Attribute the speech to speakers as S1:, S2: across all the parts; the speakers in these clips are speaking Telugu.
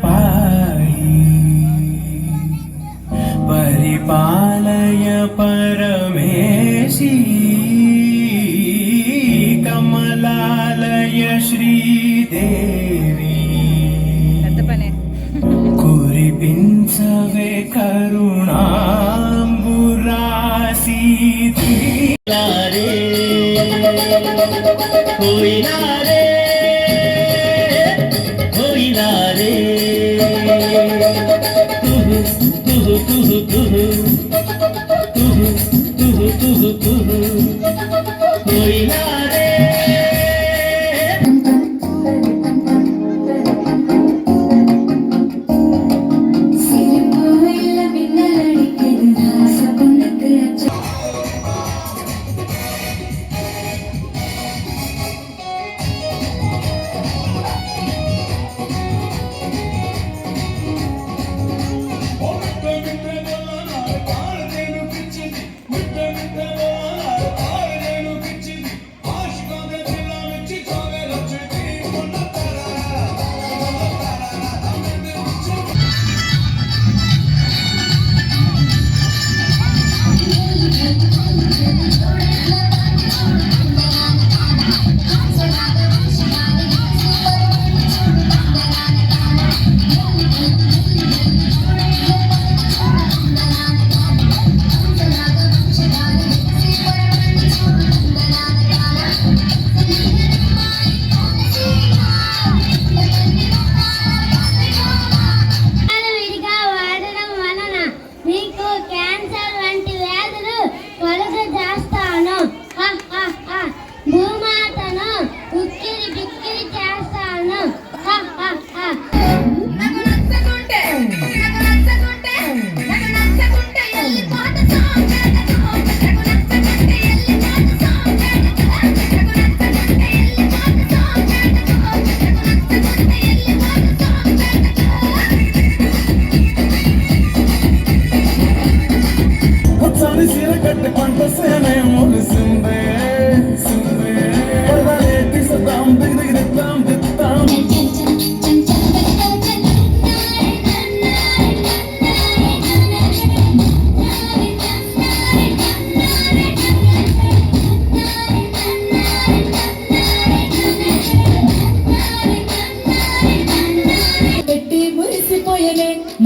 S1: पाहि परिपालय परमेशी कमलालय श्रीदेवी कुरिपिंचवे करुणांबुरासी रे होइला रे होइला रे तुहु तुहु तुहु तुहु तुहु तुहु तुहु होइला रे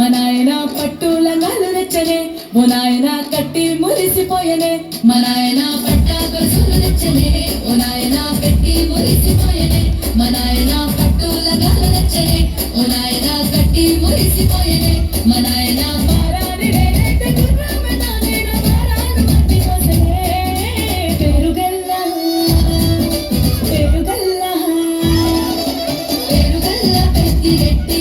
S2: మనాయన పట్టుల నలు రెచ్చనే ఓనాయన కట్టి మురిసిపోయనే మనాయన పట్టా గొలుసులు రెచ్చనే ఓనాయన పెట్టి మురిసిపోయనే మనాయన పట్టుల నలు రెచ్చనే ఓనాయన కట్టి మురిసిపోయనే మనాయన పారాని రేట గుర్రమన నేను పారాను మట్టి కోసనే పెరుగల్ల పెరుగల్ల పెరుగల్ల పెట్టి రెట్టి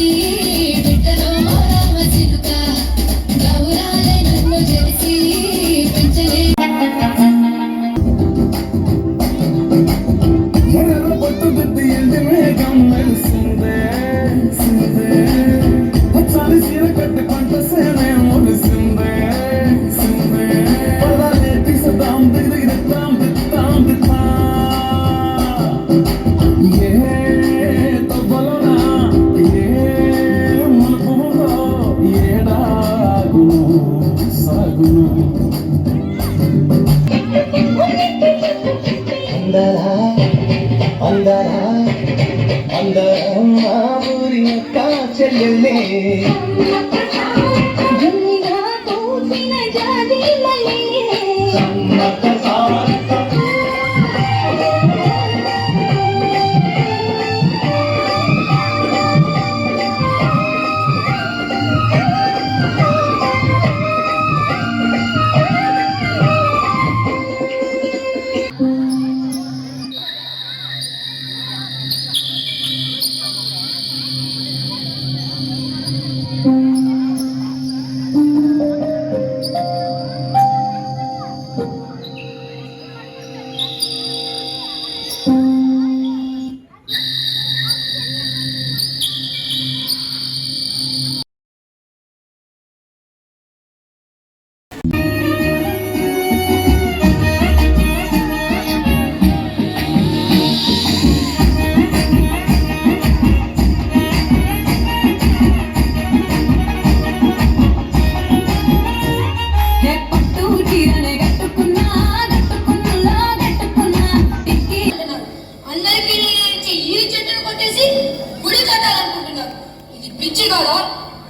S2: పిచ్చిగాడా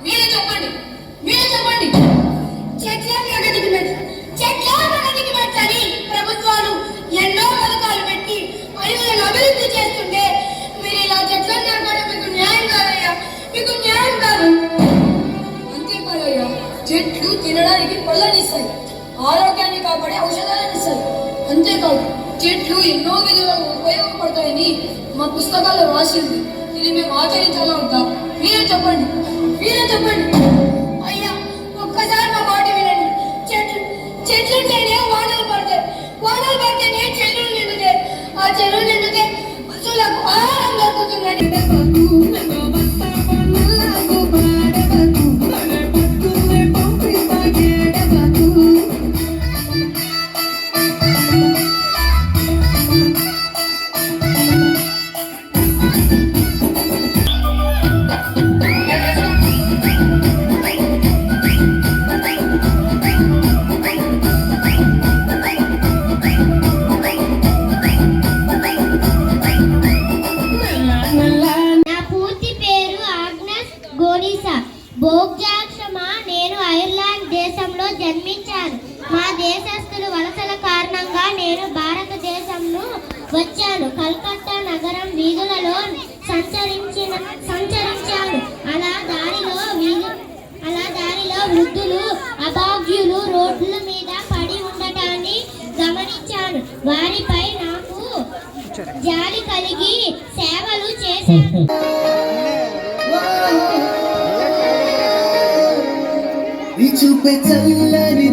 S2: మీరే చెప్పండి చెట్ల ప్రగతికి మెచ్చని ప్రభుత్వాలు ఎన్నో పథకాలు పెట్టి అడవులను అభివృద్ధి చేస్తుంటే మీరు ఇలా చెట్లను నరకడం మీకు న్యాయం కాదయ్యా, మీకు న్యాయం కాదు. అంతేకాదయ్యా, చెట్లు తినడానికి పళ్ళనిస్తాయి, ఆరోగ్యాన్ని కాపాడే ఔషధాలను ఇస్తాయి. అంతేకాదు చెట్లు ఎన్నో విధులకు ఉపయోగపడతాయని మా పుస్తకాల్లో రాసింది. ఇది మేము ఆచరించాలా ఉంటాం? మీరే చెప్పండి అయ్యా, ఒక్కసారి మా మాట వినండి. చెట్లుంటేనే వానలు పడితేనే చెరువులు నిండుతాయి, ఆ చెరువు నిండితే పశువులకు ఆహారం దొరుకుతుందని.
S3: భోగ్యాక్షమా, నేను ఐర్లాండ్ దేశంలో జన్మించాను. మా దేశస్థుల వలసల కారణంగా నేను భారతదేశంను వచ్చాను. కలకత్తా నగరం వీధులలో సంచరించాను. అలా దారిలో వృద్ధులు అభాగ్యులు రోడ్ల మీద పడి ఉండటాన్ని గమనించాను. వారిపై నాకు జాలి కలిగి సేవలు చేశాను.
S1: చూపే చల్లని